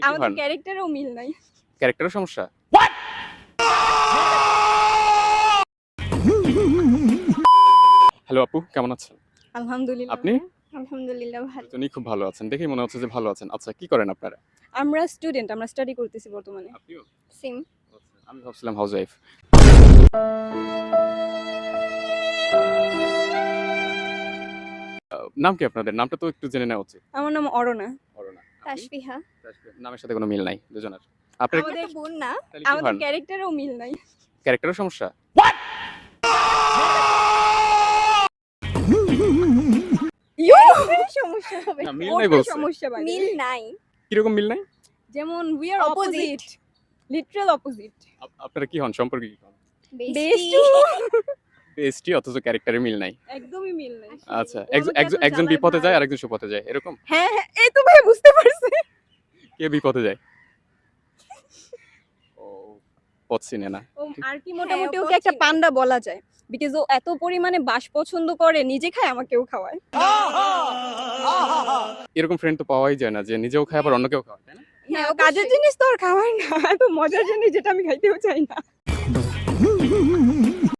আমাদের ক্যারেক্টারেও মিল নাই। ক্যারেক্টারের সমস্যা? হ্যালো আপু, কেমন আছেন? আলহামদুলিল্লাহ। আপনি? আলহামদুলিল্লাহ ভালো। দুজনেই খুব ভালো আছেন। দেখেই মনে হচ্ছে যে ভালো আছেন। আচ্ছা, কি করেন আপনারা? আমরা স্টুডেন্ট, আমরা স্টাডি করতেছি বর্তমানে। আপনিও? সেম। আচ্ছা, আমি ভাবছিলাম হাউসওয়াইফ। নাম কি আপনাদের? নামটা তো একটু জেনে নেওয়া উচিত। আমার নাম অরণা। অরুণা। আপনি? তাসফিহা। তাসফিয়া। নামের সাথে কোনো মিল নাই দুজনের। আপনার আমাদের বোন না। তাহলে কি আমাদের হন? ক্যারেক্টারেও মিল নাই। ক্যারেক্টারের সমস্যা? সমস্যা হবে। না, মিল নাই ওটাই বলছে। সমস্যা বাড়ে। মিল নাই। কিরকম মিল নাই? যেমন we are opposite. Opposite. Literal opposite. আপনারা কি হন? সম্পর্কে কি হন? বেস্টি। বেস্টি অথচ ক্যারেক্টারে মিল নাই। একদমই মিল নাই। আচ্ছা, ও আমাকে এত একজন জ্বালায় বিপথে ভাই। যায় আর একজন সুপথে যায়। এরকম? হ্যাঁ, হ্যাঁ, এই তো ভাই বুঝতে পারছি। কে বিপথে যায়? ও, পথ চিনে না। ও আর কি মোটামুটি হ্যাঁ, ও ওকে একটা পশ্চিম। পান্ডা বলা যায়। বিকজ ও এত পরিমাণে বাস পছন্দ করে, নিজে খায় আমাকেও খাওয়ায়। এরকম ফ্রেন্ড তো পাওয়াই যায় না যে নিজেও খায় আবার অন্যকেও খাওয়ায়, তাই না? না, হ্যাঁ, কাজের অবশ্যই। জিনিস তো আর খাওয়ায় না। এত মজার জিনিস যেটা আমি খাইতেও চাই না।